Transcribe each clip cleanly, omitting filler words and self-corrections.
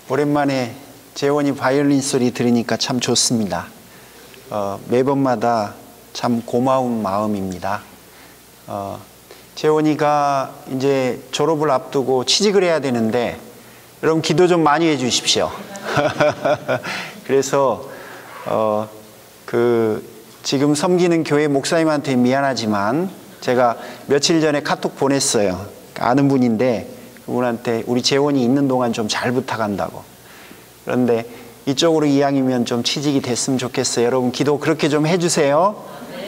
오랜만에 재원이 바이올린 소리 들으니까 참 좋습니다. 매번마다 참 고마운 마음입니다. 재원이가 이제 졸업을 앞두고 취직을 해야 되는데 여러분 기도 좀 많이 해 주십시오. 그래서 지금 섬기는 교회 목사님한테 미안하지만 제가 며칠 전에 카톡 보냈어요. 아는 분인데 그분한테 우리 재원이 있는 동안 좀 잘 부탁한다고. 그런데 이쪽으로 이왕이면 좀 취직이 됐으면 좋겠어요. 여러분 기도 그렇게 좀 해주세요.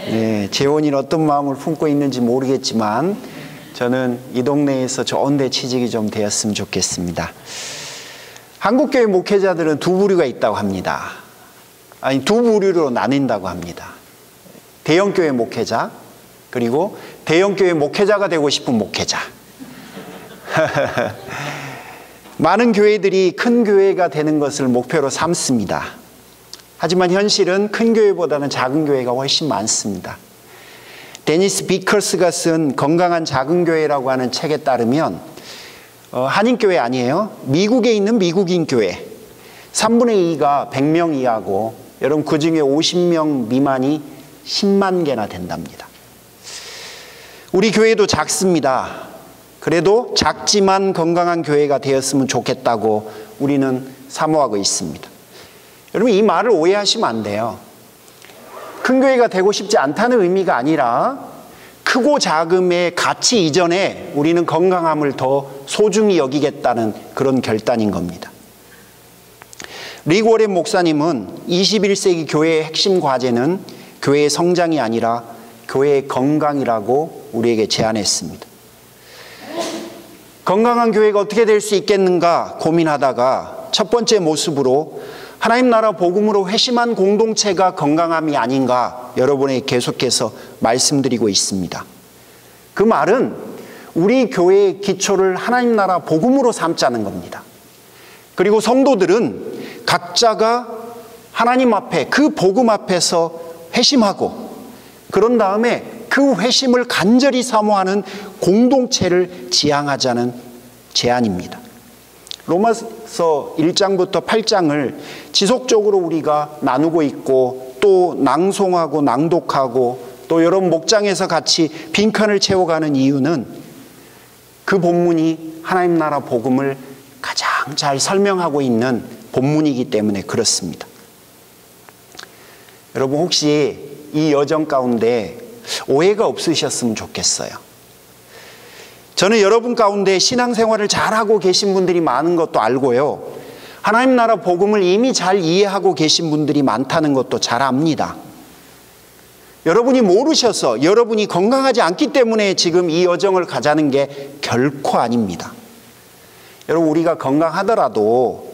네, 재원이는 어떤 마음을 품고 있는지 모르겠지만 저는 이 동네에서 좋은 데 취직이 좀 되었으면 좋겠습니다. 한국교회 목회자들은 두 부류가 있다고 합니다. 아니, 두 부류로 나뉜다고 합니다. 대형교회 목회자, 그리고 대형교회 목회자가 되고 싶은 목회자. 많은 교회들이 큰 교회가 되는 것을 목표로 삼습니다. 하지만 현실은 큰 교회보다는 작은 교회가 훨씬 많습니다. 데니스 비커스가 쓴 건강한 작은 교회라고 하는 책에 따르면 한인교회 아니에요. 미국에 있는 미국인 교회 3분의 2가 100명 이하고 여러분 그 중에 50명 미만이 10만 개나 된답니다. 우리 교회도 작습니다. 그래도 작지만 건강한 교회가 되었으면 좋겠다고 우리는 사모하고 있습니다. 여러분 이 말을 오해하시면 안 돼요. 큰 교회가 되고 싶지 않다는 의미가 아니라 크고 작음의 가치 이전에 우리는 건강함을 더 소중히 여기겠다는 그런 결단인 겁니다. 리그 워렌 목사님은 21세기 교회의 핵심 과제는 교회의 성장이 아니라 교회의 건강이라고 우리에게 제안했습니다. 건강한 교회가 어떻게 될 수 있겠는가 고민하다가 첫 번째 모습으로 하나님 나라 복음으로 회심한 공동체가 건강함이 아닌가 여러분에게 계속해서 말씀드리고 있습니다. 그 말은 우리 교회의 기초를 하나님 나라 복음으로 삼자는 겁니다. 그리고 성도들은 각자가 하나님 앞에 그 복음 앞에서 회심하고 그런 다음에 그 회심을 간절히 사모하는 공동체를 지향하자는 제안입니다. 로마서 1장부터 8장을 지속적으로 우리가 나누고 있고 또 낭송하고 낭독하고 또 여러분 목장에서 같이 빈칸을 채워가는 이유는 그 본문이 하나님 나라 복음을 가장 잘 설명하고 있는 본문이기 때문에 그렇습니다. 여러분 혹시 이 여정 가운데 오해가 없으셨으면 좋겠어요. 저는 여러분 가운데 신앙생활을 잘하고 계신 분들이 많은 것도 알고요. 하나님 나라 복음을 이미 잘 이해하고 계신 분들이 많다는 것도 잘 압니다. 여러분이 모르셔서 여러분이 건강하지 않기 때문에 지금 이 여정을 가자는 게 결코 아닙니다. 여러분 우리가 건강하더라도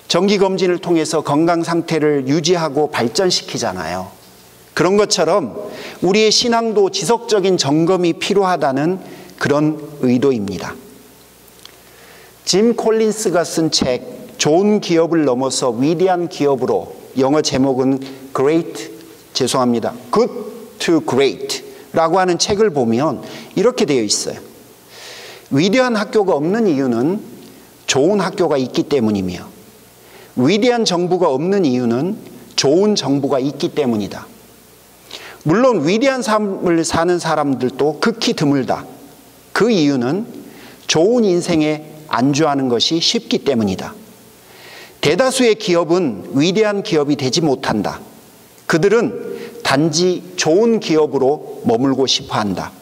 정기검진을 통해서 건강 상태를 유지하고 발전시키잖아요. 그런 것처럼 우리의 신앙도 지속적인 점검이 필요하다는 그런 의도입니다. 짐 콜린스가 쓴 책 좋은 기업을 넘어서 위대한 기업으로 영어 제목은 Good to Great 라고 하는 책을 보면 이렇게 되어 있어요. 위대한 학교가 없는 이유는 좋은 학교가 있기 때문이며 위대한 정부가 없는 이유는 좋은 정부가 있기 때문이다. 물론 위대한 삶을 사는 사람들도 극히 드물다. 그 이유는 좋은 인생에 안주하는 것이 쉽기 때문이다. 대다수의 기업은 위대한 기업이 되지 못한다. 그들은 단지 좋은 기업으로 머물고 싶어 한다.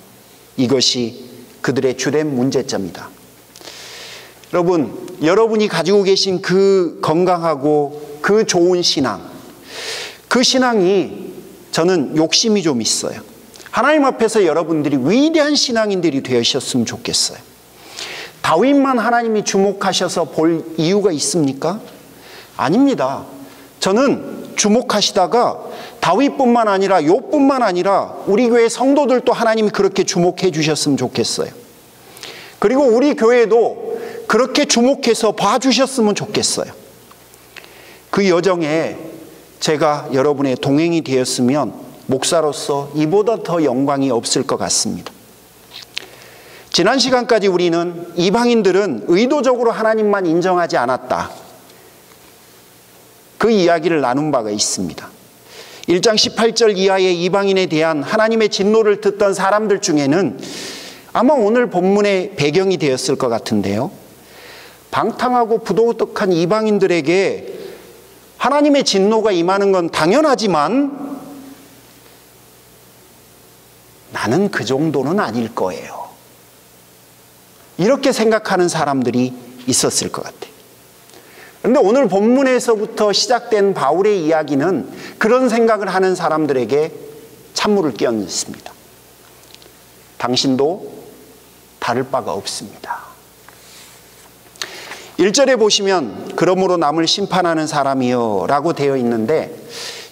이것이 그들의 주된 문제점이다. 여러분, 여러분이 가지고 계신 그 건강하고 그 좋은 신앙, 그 신앙이 저는 욕심이 좀 있어요. 하나님 앞에서 여러분들이 위대한 신앙인들이 되셨으면 좋겠어요. 다윗만 하나님이 주목하셔서 볼 이유가 있습니까? 아닙니다. 저는 주목하시다가 다윗뿐만 아니라 욥뿐만 아니라 우리 교회 성도들도 하나님이 그렇게 주목해 주셨으면 좋겠어요. 그리고 우리 교회도 그렇게 주목해서 봐주셨으면 좋겠어요. 그 여정에 제가 여러분의 동행이 되었으면 목사로서 이보다 더 영광이 없을 것 같습니다. 지난 시간까지 우리는 이방인들은 의도적으로 하나님만 인정하지 않았다, 그 이야기를 나눈 바가 있습니다. 1장 18절 이하의 이방인에 대한 하나님의 진노를 듣던 사람들 중에는 아마 오늘 본문의 배경이 되었을 것 같은데요, 방탕하고 부도덕한 이방인들에게 하나님의 진노가 임하는 건 당연하지만 나는 그 정도는 아닐 거예요, 이렇게 생각하는 사람들이 있었을 것 같아요. 그런데 오늘 본문에서부터 시작된 바울의 이야기는 그런 생각을 하는 사람들에게 찬물을 끼얹습니다. 당신도 다를 바가 없습니다. 1절에 보시면 그러므로 남을 심판하는 사람이여 라고 되어 있는데,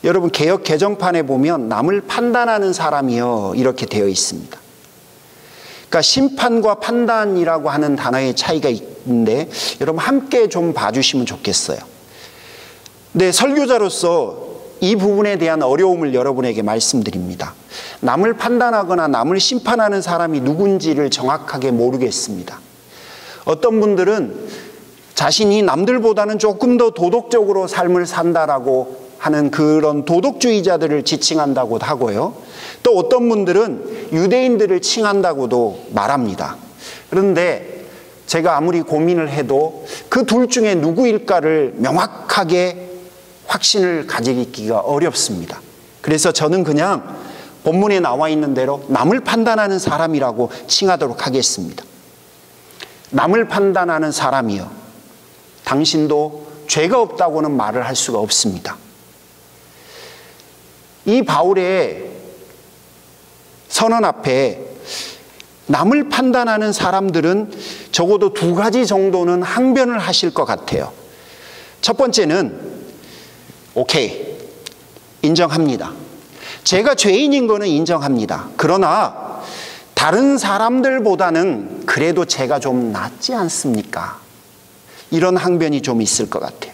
여러분 개역 개정판에 보면 남을 판단하는 사람이여 이렇게 되어 있습니다. 그러니까 심판과 판단이라고 하는 단어의 차이가 있는데 여러분 함께 좀 봐주시면 좋겠어요. 네, 설교자로서 이 부분에 대한 어려움을 여러분에게 말씀드립니다. 남을 판단하거나 남을 심판하는 사람이 누군지를 정확하게 모르겠습니다. 어떤 분들은 자신이 남들보다는 조금 더 도덕적으로 삶을 산다라고 하는 그런 도덕주의자들을 지칭한다고 하고요. 또 어떤 분들은 유대인들을 칭한다고도 말합니다. 그런데 제가 아무리 고민을 해도 그 둘 중에 누구일까를 명확하게 확신을 가지기가 어렵습니다. 그래서 저는 그냥 본문에 나와 있는 대로 남을 판단하는 사람이라고 칭하도록 하겠습니다. 남을 판단하는 사람이요, 당신도 죄가 없다고는 말을 할 수가 없습니다. 이 바울의 선언 앞에 남을 판단하는 사람들은 적어도 두 가지 정도는 항변을 하실 것 같아요. 첫 번째는 오케이, 인정합니다. 제가 죄인인 거는 인정합니다. 그러나 다른 사람들보다는 그래도 제가 좀 낫지 않습니까? 이런 항변이 좀 있을 것 같아요.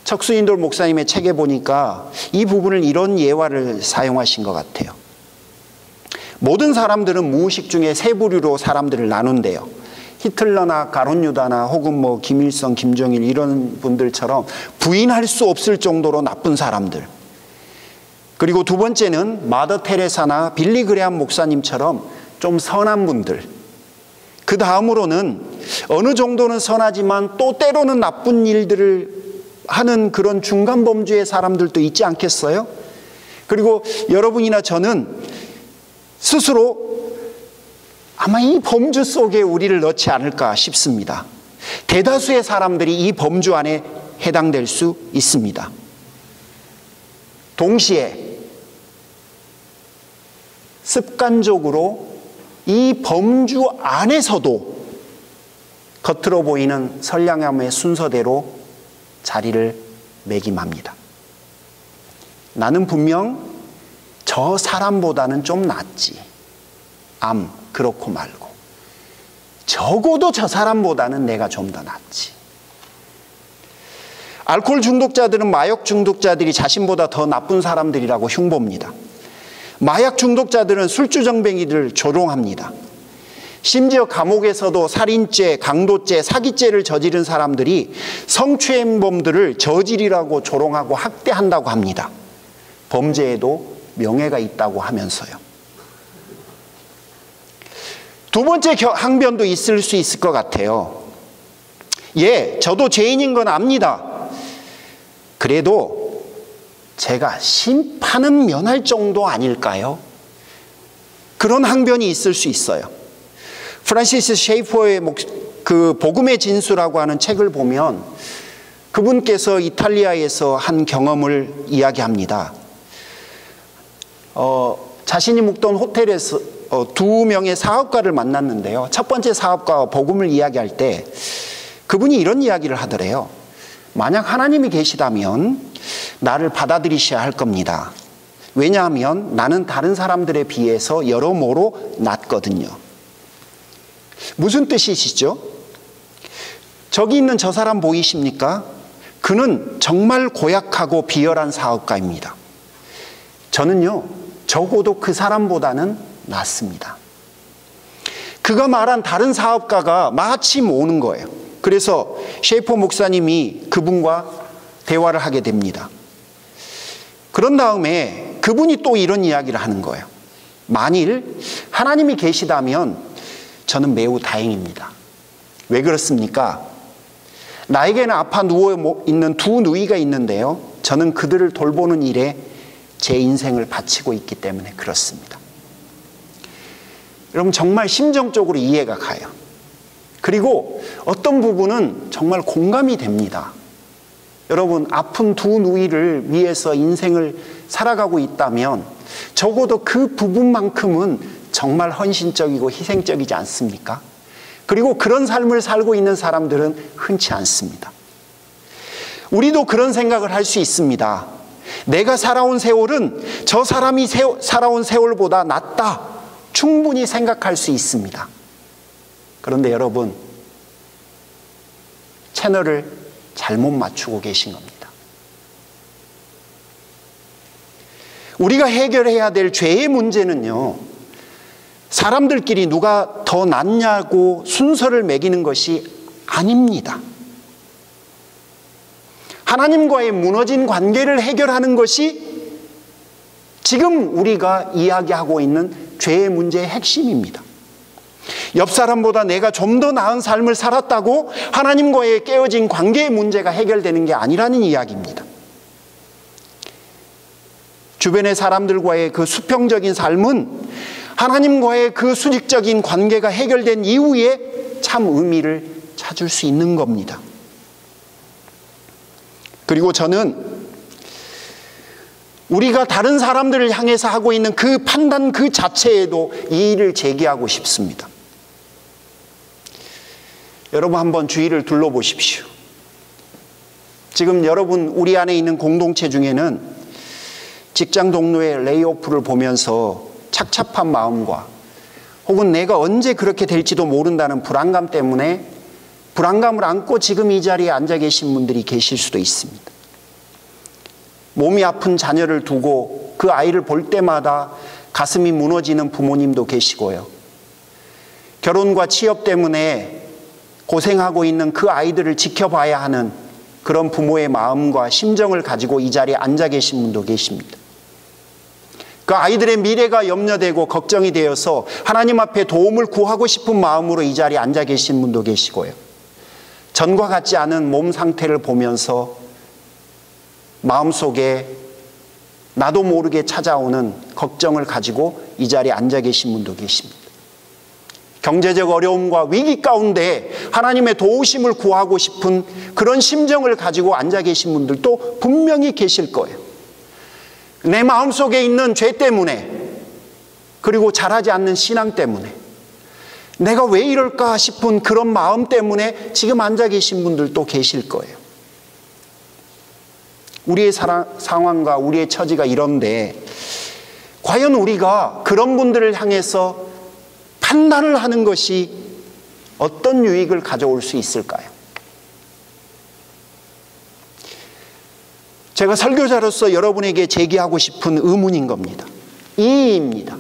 척수인돌 목사님의 책에 보니까 이 부분을 이런 예화를 사용하신 것 같아요. 모든 사람들은 무의식 중에 세 부류로 사람들을 나눈대요. 히틀러나 가론유다나 혹은 뭐 김일성, 김정일 이런 분들처럼 부인할 수 없을 정도로 나쁜 사람들. 그리고 두 번째는 마더 테레사나 빌리 그레함 목사님처럼 좀 선한 분들. 그 다음으로는 어느 정도는 선하지만 또 때로는 나쁜 일들을 하는 그런 중간 범주의 사람들도 있지 않겠어요? 그리고 여러분이나 저는 스스로 아마 이 범주 속에 우리를 넣지 않을까 싶습니다. 대다수의 사람들이 이 범주 안에 해당될 수 있습니다. 동시에 습관적으로 이 범주 안에서도 겉으로 보이는 선량함의 순서대로 자리를 매김합니다. 나는 분명 저 사람보다는 좀 낫지. 그렇고 말고. 적어도 저 사람보다는 내가 좀 더 낫지. 알코올 중독자들은 마약 중독자들이 자신보다 더 나쁜 사람들이라고 흉보입니다. 마약 중독자들은 술주정뱅이를 조롱합니다. 심지어 감옥에서도 살인죄, 강도죄, 사기죄를 저지른 사람들이 성추행범들을 저질이라고 조롱하고 학대한다고 합니다. 범죄에도 명예가 있다고 하면서요. 두 번째 항변도 있을 수 있을 것 같아요. 예, 저도 죄인인 건 압니다. 그래도 제가 심판은 면할 정도 아닐까요? 그런 항변이 있을 수 있어요. 프란시스 셰이퍼의 그 복음의 진수라고 하는 책을 보면 그분께서 이탈리아에서 한 경험을 이야기합니다. 자신이 묵던 호텔에서 두 명의 사업가를 만났는데요. 첫 번째 사업가와 복음을 이야기할 때 그분이 이런 이야기를 하더래요. 만약 하나님이 계시다면 나를 받아들이셔야 할 겁니다. 왜냐하면 나는 다른 사람들에 비해서 여러모로 낫거든요. 무슨 뜻이시죠? 저기 있는 저 사람 보이십니까? 그는 정말 고약하고 비열한 사업가입니다. 저는요, 적어도 그 사람보다는 낫습니다. 그가 말한 다른 사업가가 마침 오는 거예요. 그래서 셰이퍼 목사님이 그분과 대화를 하게 됩니다. 그런 다음에 그분이 또 이런 이야기를 하는 거예요. 만일 하나님이 계시다면 저는 매우 다행입니다. 왜 그렇습니까? 나에게는 아파 누워있는 두 누이가 있는데요, 저는 그들을 돌보는 일에 제 인생을 바치고 있기 때문에 그렇습니다. 여러분, 정말 심정적으로 이해가 가요. 그리고 어떤 부분은 정말 공감이 됩니다. 여러분, 아픈 두 누이를 위해서 인생을 살아가고 있다면 적어도 그 부분만큼은 정말 헌신적이고 희생적이지 않습니까? 그리고 그런 삶을 살고 있는 사람들은 흔치 않습니다. 우리도 그런 생각을 할 수 있습니다. 내가 살아온 세월은 저 사람이 살아온 세월보다 낫다, 충분히 생각할 수 있습니다. 그런데 여러분, 채널을 잘못 맞추고 계신 겁니다. 우리가 해결해야 될 죄의 문제는요, 사람들끼리 누가 더 낫냐고 순서를 매기는 것이 아닙니다. 하나님과의 무너진 관계를 해결하는 것이 지금 우리가 이야기하고 있는 죄의 문제의 핵심입니다. 옆 사람보다 내가 좀 더 나은 삶을 살았다고 하나님과의 깨어진 관계의 문제가 해결되는 게 아니라는 이야기입니다. 주변의 사람들과의 그 수평적인 삶은 하나님과의 그 수직적인 관계가 해결된 이후에 참 의미를 찾을 수 있는 겁니다. 그리고 저는 우리가 다른 사람들을 향해서 하고 있는 그 판단 그 자체에도 이의를 제기하고 싶습니다. 여러분, 한번 주위를 둘러보십시오. 지금 여러분, 우리 안에 있는 공동체 중에는 직장 동료의 레이오프를 보면서 착잡한 마음과 혹은 내가 언제 그렇게 될지도 모른다는 불안감 때문에 불안감을 안고 지금 이 자리에 앉아 계신 분들이 계실 수도 있습니다. 몸이 아픈 자녀를 두고 그 아이를 볼 때마다 가슴이 무너지는 부모님도 계시고요. 결혼과 취업 때문에 고생하고 있는 그 아이들을 지켜봐야 하는 그런 부모의 마음과 심정을 가지고 이 자리에 앉아 계신 분도 계십니다. 그 아이들의 미래가 염려되고 걱정이 되어서 하나님 앞에 도움을 구하고 싶은 마음으로 이 자리에 앉아 계신 분도 계시고요. 전과 같지 않은 몸 상태를 보면서 마음속에 나도 모르게 찾아오는 걱정을 가지고 이 자리에 앉아 계신 분도 계십니다. 경제적 어려움과 위기 가운데 하나님의 도우심을 구하고 싶은 그런 심정을 가지고 앉아 계신 분들도 분명히 계실 거예요. 내 마음속에 있는 죄 때문에, 그리고 잘하지 않는 신앙 때문에, 내가 왜 이럴까 싶은 그런 마음 때문에 지금 앉아 계신 분들도 계실 거예요. 우리의 상황과 우리의 처지가 이런데 과연 우리가 그런 분들을 향해서 판단을 하는 것이 어떤 유익을 가져올 수 있을까요? 제가 설교자로서 여러분에게 제기하고 싶은 의문인 겁니다. 이의입니다.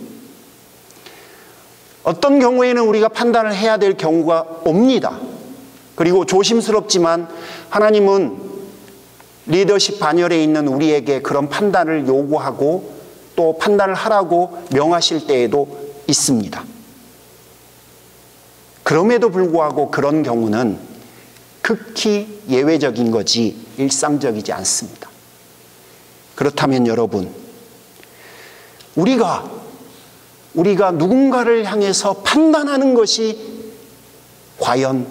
어떤 경우에는 우리가 판단을 해야 될 경우가 옵니다. 그리고 조심스럽지만 하나님은 리더십 반열에 있는 우리에게 그런 판단을 요구하고 또 판단을 하라고 명하실 때에도 있습니다. 그럼에도 불구하고 그런 경우는 극히 예외적인 거지 일상적이지 않습니다. 그렇다면 여러분, 우리가 누군가를 향해서 판단하는 것이 과연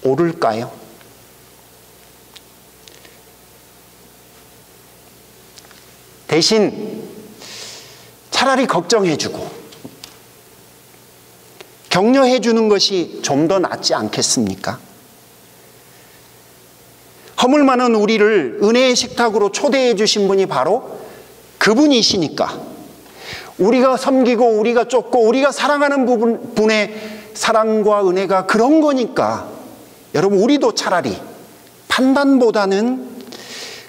옳을까요? 대신 차라리 걱정해주고 격려해주는 것이 좀 더 낫지 않겠습니까? 허물 많은 우리를 은혜의 식탁으로 초대해 주신 분이 바로 그분이시니까, 우리가 섬기고 우리가 쫓고 우리가 사랑하는 분의 사랑과 은혜가 그런 거니까 여러분, 우리도 차라리 판단보다는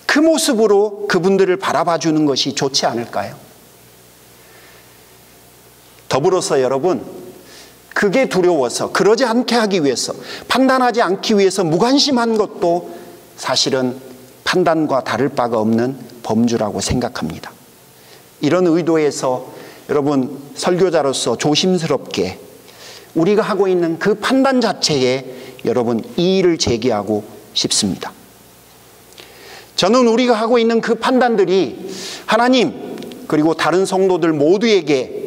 그 모습으로 그분들을 바라봐 주는 것이 좋지 않을까요? 더불어서 여러분, 그게 두려워서, 그러지 않게 하기 위해서, 판단하지 않기 위해서 무관심한 것도 사실은 판단과 다를 바가 없는 범주라고 생각합니다. 이런 의도에서 여러분, 설교자로서 조심스럽게 우리가 하고 있는 그 판단 자체에 여러분 이의를 제기하고 싶습니다. 저는 우리가 하고 있는 그 판단들이 하나님 그리고 다른 성도들 모두에게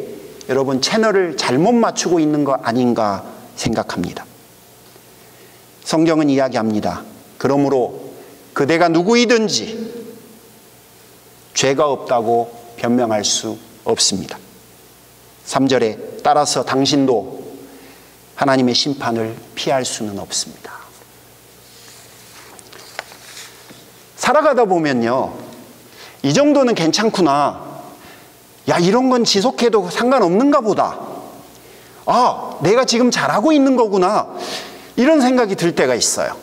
여러분 채널을 잘못 맞추고 있는 거 아닌가 생각합니다. 성경은 이야기합니다. 그러므로 그대가 누구이든지 죄가 없다고 변명할 수 없습니다. 3절에 따라서 당신도 하나님의 심판을 피할 수는 없습니다. 살아가다 보면요, 이 정도는 괜찮구나, 야 이런 건 지속해도 상관없는가 보다, 아 내가 지금 잘하고 있는 거구나, 이런 생각이 들 때가 있어요.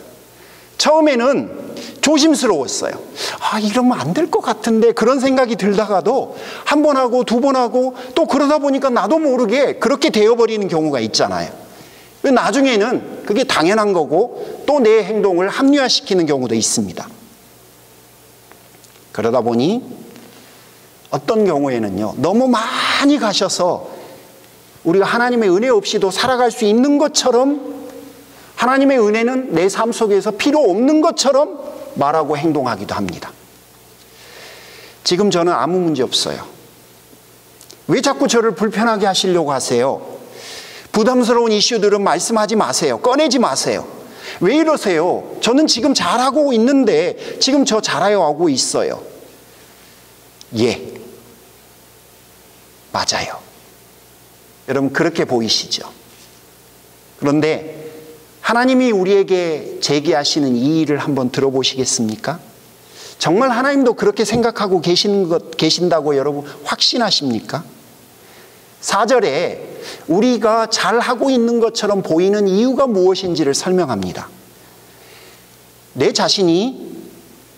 처음에는 조심스러웠어요. 아 이러면 안 될 것 같은데, 그런 생각이 들다가도 한 번 하고 두 번 하고 또 그러다 보니까 나도 모르게 그렇게 되어버리는 경우가 있잖아요. 나중에는 그게 당연한 거고 또 내 행동을 합리화시키는 경우도 있습니다. 그러다 보니 어떤 경우에는요, 너무 많이 가셔서 우리가 하나님의 은혜 없이도 살아갈 수 있는 것처럼, 하나님의 은혜는 내 삶 속에서 필요 없는 것처럼 말하고 행동하기도 합니다. 지금 저는 아무 문제 없어요. 왜 자꾸 저를 불편하게 하시려고 하세요? 부담스러운 이슈들은 말씀하지 마세요. 꺼내지 마세요. 왜 이러세요? 저는 지금 잘하고 있는데, 지금 저 잘하고 있어요. 예, 맞아요. 여러분 그렇게 보이시죠? 그런데 하나님이 우리에게 제기하시는 이 일을 한번 들어보시겠습니까? 정말 하나님도 그렇게 생각하고 계신다고 여러분 확신하십니까? 4절에 우리가 잘하고 있는 것처럼 보이는 이유가 무엇인지를 설명합니다. 내 자신이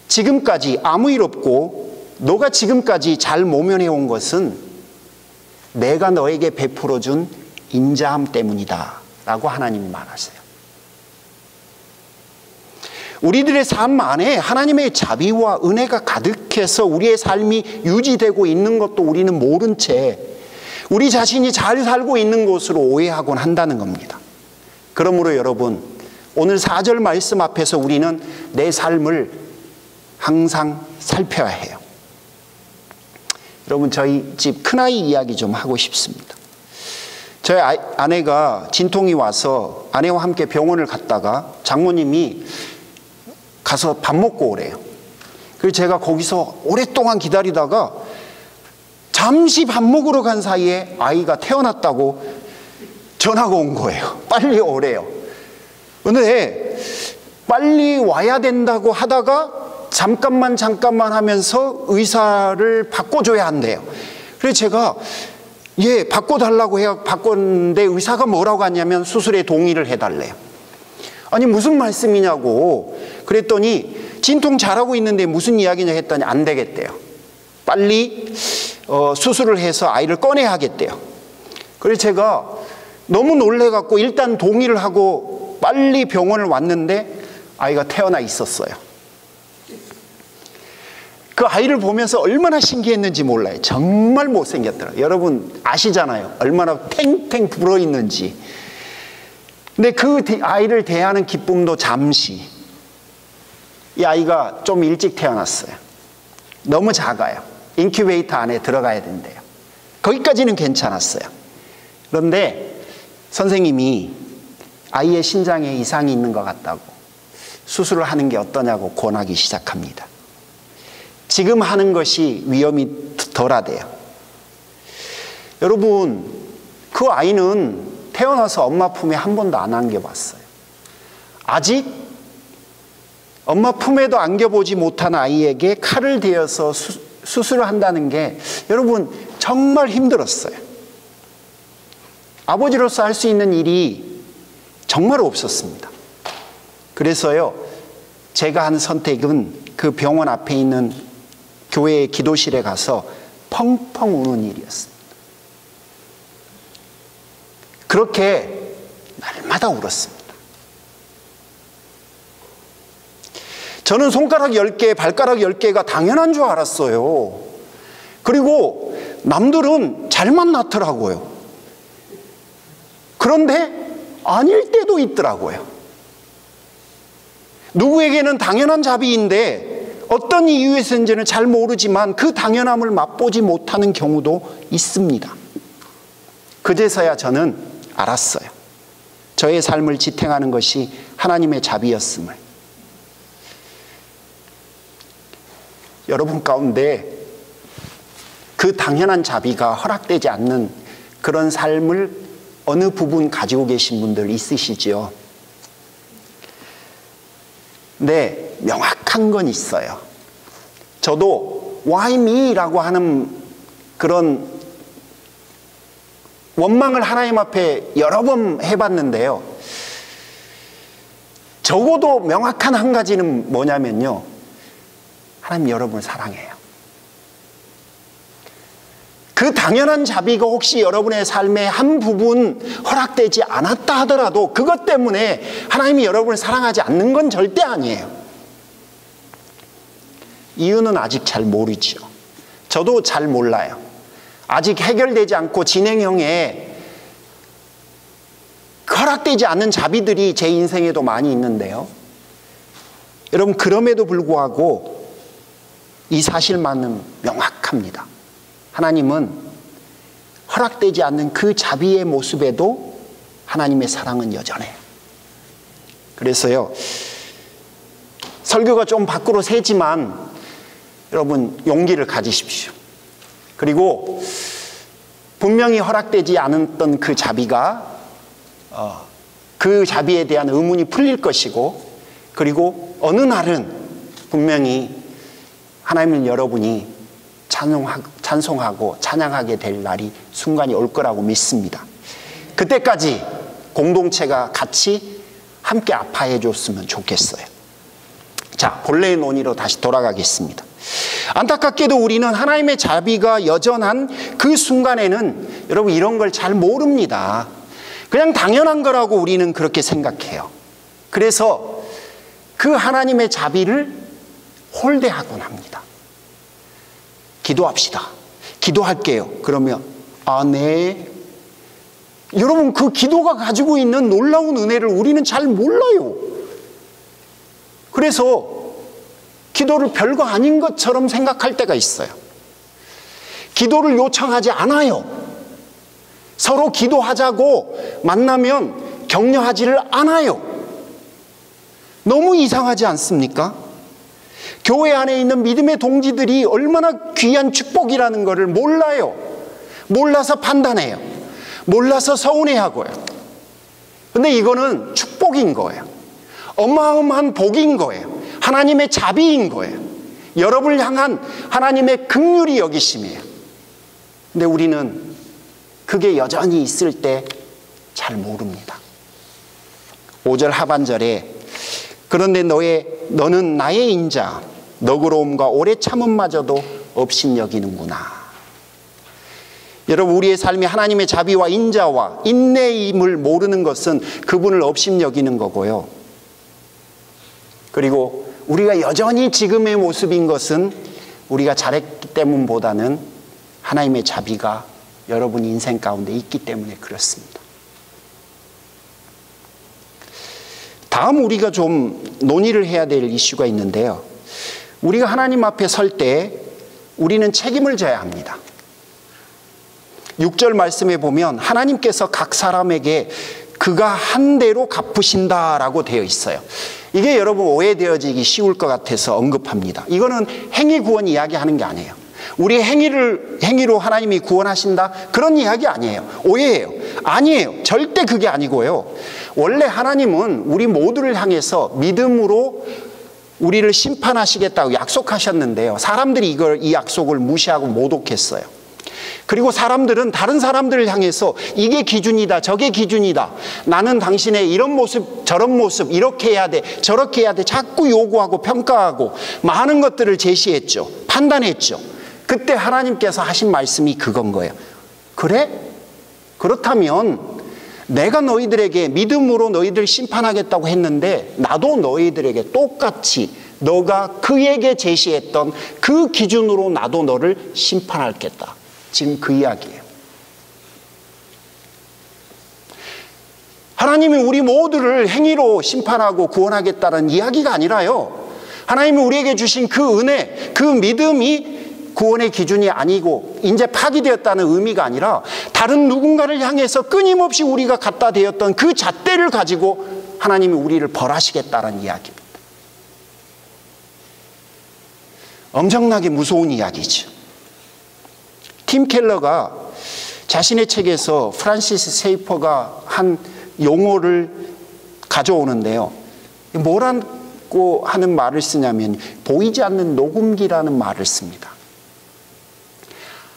지금까지 아무 일 없고 너가 지금까지 잘 모면해 온 것은 내가 너에게 베풀어준 인자함 때문이다 라고 하나님이 말하세요. 우리들의 삶 안에 하나님의 자비와 은혜가 가득해서 우리의 삶이 유지되고 있는 것도 우리는 모른 채 우리 자신이 잘 살고 있는 것으로 오해하곤 한다는 겁니다. 그러므로 여러분, 오늘 4절 말씀 앞에서 우리는 내 삶을 항상 살펴야 해요. 여러분, 저희 집 큰아이 이야기 좀 하고 싶습니다. 저희 아내가 진통이 와서 아내와 함께 병원을 갔다가 장모님이 가서 밥 먹고 오래요. 그래서 제가 거기서 오랫동안 기다리다가 잠시 밥 먹으러 간 사이에 아이가 태어났다고 전화가 온 거예요. 빨리 오래요. 근데 빨리 와야 된다고 하다가 잠깐만 하면서 의사를 바꿔줘야 한대요. 그래서 제가 예, 바꿔달라고 해요. 바꿨는데 의사가 뭐라고 하냐면 수술에 동의를 해달래요. 아니 무슨 말씀이냐고 그랬더니 진통 잘하고 있는데 무슨 이야기냐 했더니 안 되겠대요. 빨리 수술을 해서 아이를 꺼내야 하겠대요. 그래서 제가 너무 놀래갖고 일단 동의를 하고 빨리 병원을 왔는데 아이가 태어나 있었어요. 그 아이를 보면서 얼마나 신기했는지 몰라요. 정말 못생겼더라고요. 여러분 아시잖아요. 얼마나 탱탱 불어있는지. 근데 그 아이를 대하는 기쁨도 잠시. 이 아이가 좀 일찍 태어났어요. 너무 작아요. 인큐베이터 안에 들어가야 된대요. 거기까지는 괜찮았어요. 그런데 선생님이 아이의 신장에 이상이 있는 것 같다고 수술을 하는 게 어떠냐고 권하기 시작합니다. 지금 하는 것이 위험이 덜하대요. 여러분, 그 아이는 태어나서 엄마 품에 한 번도 안 안겨봤어요. 아직 엄마 품에도 안겨보지 못한 아이에게 칼을 대어서 수술을 한다는 게 여러분 정말 힘들었어요. 아버지로서 할 수 있는 일이 정말 없었습니다. 그래서요, 제가 한 선택은 그 병원 앞에 있는 교회의 기도실에 가서 펑펑 우는 일이었습니다. 그렇게 날마다 울었습니다. 저는 손가락 10개, 발가락 10개가 당연한 줄 알았어요. 그리고 남들은 잘만 낳더라고요. 그런데 아닐 때도 있더라고요. 누구에게는 당연한 자비인데 어떤 이유에서인지는 잘 모르지만 그 당연함을 맛보지 못하는 경우도 있습니다. 그제서야 저는 알았어요. 저의 삶을 지탱하는 것이 하나님의 자비였음을. 여러분 가운데 그 당연한 자비가 허락되지 않는 그런 삶을 어느 부분 가지고 계신 분들 있으시지요? 네, 명확한 건 있어요. 저도 Why me?라고 하는 그런 원망을 하나님 앞에 여러 번 해봤는데요. 적어도 명확한 한 가지는 뭐냐면요. 하나님 여러분을 사랑해요. 그 당연한 자비가 혹시 여러분의 삶의 한 부분 허락되지 않았다 하더라도 그것 때문에 하나님이 여러분을 사랑하지 않는 건 절대 아니에요. 이유는 아직 잘 모르죠. 저도 잘 몰라요. 아직 해결되지 않고 진행형에 허락되지 않는 자비들이 제 인생에도 많이 있는데요. 여러분 그럼에도 불구하고 이 사실만은 명확합니다. 하나님은 허락되지 않는 그 자비의 모습에도 하나님의 사랑은 여전해요. 그래서요, 설교가 좀 밖으로 새지만 여러분 용기를 가지십시오. 그리고 분명히 허락되지 않았던 그 자비가 그 자비에 대한 의문이 풀릴 것이고, 그리고 어느 날은 분명히 하나님을 여러분이 찬송하고 찬양하게 될 날이 순간이 올 거라고 믿습니다. 그때까지 공동체가 같이 함께 아파해 줬으면 좋겠어요. 자, 본래의 논의로 다시 돌아가겠습니다. 안타깝게도 우리는 하나님의 자비가 여전한 그 순간에는 여러분 이런 걸 잘 모릅니다. 그냥 당연한 거라고 우리는 그렇게 생각해요. 그래서 그 하나님의 자비를 홀대하곤 합니다. 기도합시다. 기도할게요. 그러면 네. 여러분 그 기도가 가지고 있는 놀라운 은혜를 우리는 잘 몰라요. 그래서 기도를 별거 아닌 것처럼 생각할 때가 있어요. 기도를 요청하지 않아요. 서로 기도하자고 만나면 격려하지를 않아요. 너무 이상하지 않습니까? 교회 안에 있는 믿음의 동지들이 얼마나 귀한 축복이라는 것을 몰라요. 몰라서 판단해요. 몰라서 서운해하고요. 근데 이거는 축복인 거예요. 어마어마한 복인 거예요. 하나님의 자비인 거예요. 여러분을 향한 하나님의 긍휼이 여기심이에요. 근데 우리는 그게 여전히 있을 때 잘 모릅니다. 5절 하반절에 그런데 너는 나의 인자 너그러움과 오래 참음마저도 업신여기는구나. 여러분 우리의 삶이 하나님의 자비와 인자와 인내임을 모르는 것은 그분을 업신여기는 거고요. 그리고 우리가 여전히 지금의 모습인 것은 우리가 잘했기 때문보다는 하나님의 자비가 여러분 인생 가운데 있기 때문에 그렇습니다. 다음 우리가 좀 논의를 해야 될 이슈가 있는데요. 우리가 하나님 앞에 설 때 우리는 책임을 져야 합니다. 6절 말씀에 보면 하나님께서 각 사람에게 그가 한 대로 갚으신다라고 되어 있어요. 이게 여러분 오해되어지기 쉬울 것 같아서 언급합니다. 이거는 행위 구원 이야기하는 게 아니에요. 우리의 행위로 하나님이 구원하신다 그런 이야기 아니에요. 오해예요. 아니에요. 절대 그게 아니고요. 원래 하나님은 우리 모두를 향해서 믿음으로 우리를 심판하시겠다고 약속하셨는데요. 사람들이 이 약속을 무시하고 모독했어요. 그리고 사람들은 다른 사람들을 향해서 이게 기준이다, 저게 기준이다. 나는 당신의 이런 모습, 저런 모습, 이렇게 해야 돼, 저렇게 해야 돼. 자꾸 요구하고 평가하고 많은 것들을 제시했죠. 판단했죠. 그때 하나님께서 하신 말씀이 그건 거예요. 그래? 그렇다면 내가 너희들에게 믿음으로 너희들 심판하겠다고 했는데 나도 너희들에게 똑같이 너가 그에게 제시했던 그 기준으로 나도 너를 심판하겠다. 지금 그 이야기예요. 하나님이 우리 모두를 행위로 심판하고 구원하겠다는 이야기가 아니라요, 하나님이 우리에게 주신 그 은혜, 그 믿음이 구원의 기준이 아니고 이제 파기되었다는 의미가 아니라 다른 누군가를 향해서 끊임없이 우리가 갖다 대었던 그 잣대를 가지고 하나님이 우리를 벌하시겠다는 이야기입니다. 엄청나게 무서운 이야기죠. 팀 켈러가 자신의 책에서 프란시스 세이퍼가 한 용어를 가져오는데요, 뭐라고 하는 말을 쓰냐면 보이지 않는 녹음기라는 말을 씁니다.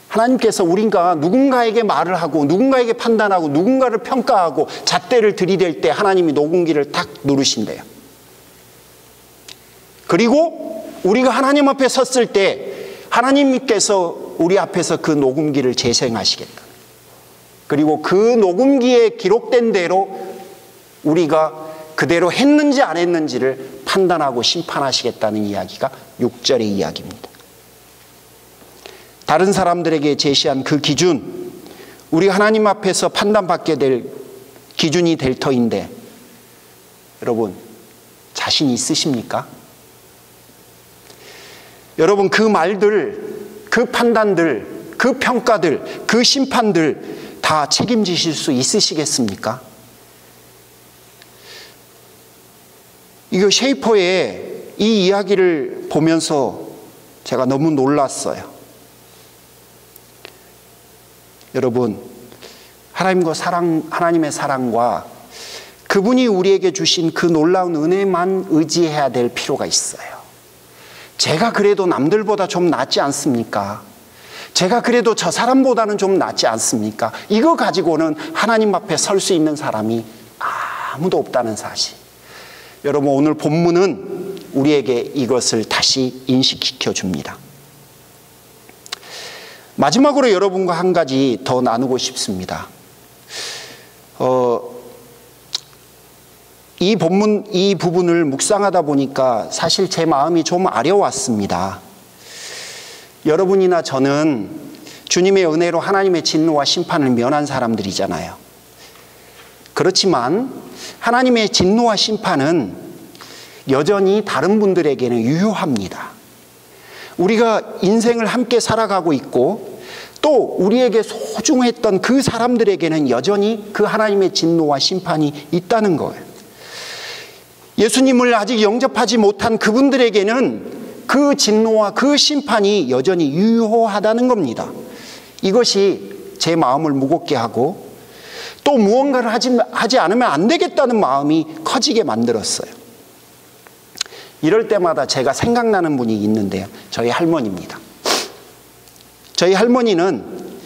하나님께서 우리가 누군가에게 말을 하고 누군가에게 판단하고 누군가를 평가하고 잣대를 들이댈 때 하나님이 녹음기를 탁 누르신대요. 그리고 우리가 하나님 앞에 섰을 때 하나님께서 우리 앞에서 그 녹음기를 재생하시겠다. 그리고 그 녹음기에 기록된 대로 우리가 그대로 했는지 안 했는지를 판단하고 심판하시겠다는 이야기가 6절의 이야기입니다. 다른 사람들에게 제시한 그 기준, 우리 하나님 앞에서 판단받게 될 기준이 될 터인데, 여러분 자신 있으십니까? 여러분 그 말들, 그 판단들, 그 평가들, 그 심판들 다 책임지실 수 있으시겠습니까? 이거 셰이퍼의 이 이야기를 보면서 제가 너무 놀랐어요. 여러분, 하나님의 사랑과 그분이 우리에게 주신 그 놀라운 은혜만 의지해야 될 필요가 있어요. 제가 그래도 남들보다 좀 낫지 않습니까? 제가 그래도 저 사람보다는 좀 낫지 않습니까? 이거 가지고는 하나님 앞에 설 수 있는 사람이 아무도 없다는 사실. 여러분, 오늘 본문은 우리에게 이것을 다시 인식시켜 줍니다. 마지막으로 여러분과 한 가지 더 나누고 싶습니다. 이 부분을 묵상하다 보니까 사실 제 마음이 좀 아려왔습니다. 여러분이나 저는 주님의 은혜로 하나님의 진노와 심판을 면한 사람들이잖아요. 그렇지만 하나님의 진노와 심판은 여전히 다른 분들에게는 유효합니다. 우리가 인생을 함께 살아가고 있고 또 우리에게 소중했던 그 사람들에게는 여전히 그 하나님의 진노와 심판이 있다는 거예요. 예수님을 아직 영접하지 못한 그분들에게는 그 진노와 그 심판이 여전히 유효하다는 겁니다. 이것이 제 마음을 무겁게 하고 또 무언가를 하지 않으면 안 되겠다는 마음이 커지게 만들었어요. 이럴 때마다 제가 생각나는 분이 있는데요, 저희 할머니입니다. 저희 할머니는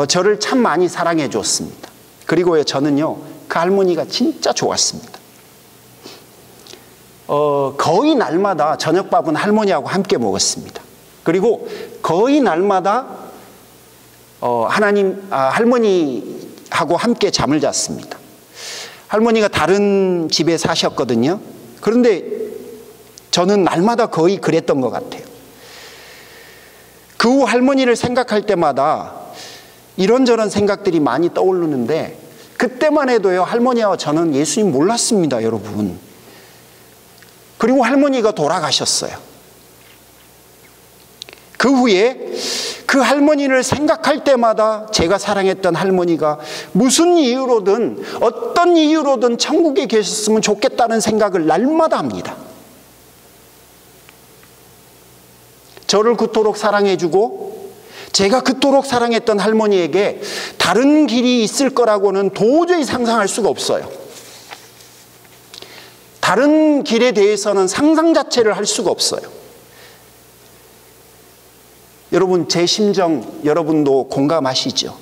저를 참 많이 사랑해 줬습니다. 그리고요, 저는요 그 할머니가 진짜 좋았습니다. 거의 날마다 저녁밥은 할머니하고 함께 먹었습니다. 그리고 거의 날마다 할머니하고 함께 잠을 잤습니다. 할머니가 다른 집에 사셨거든요. 그런데 저는 날마다 거의 그랬던 것 같아요. 그 후 할머니를 생각할 때마다 이런저런 생각들이 많이 떠오르는데, 그때만 해도요 할머니와 저는 예수님 몰랐습니다, 여러분. 그리고 할머니가 돌아가셨어요. 그 후에 그 할머니를 생각할 때마다 제가 사랑했던 할머니가 무슨 이유로든 어떤 이유로든 천국에 계셨으면 좋겠다는 생각을 날마다 합니다. 저를 그토록 사랑해주고 제가 그토록 사랑했던 할머니에게 다른 길이 있을 거라고는 도저히 상상할 수가 없어요. 다른 길에 대해서는 상상 자체를 할 수가 없어요. 여러분, 제 심정 여러분도 공감하시죠?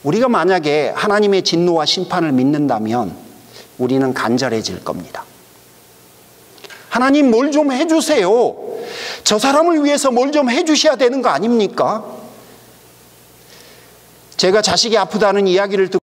우리가 만약에 하나님의 진노와 심판을 믿는다면 우리는 간절해질 겁니다. 하나님 뭘 좀 해주세요. 저 사람을 위해서 뭘 좀 해주셔야 되는 거 아닙니까? 제가 자식이 아프다는 이야기를 듣고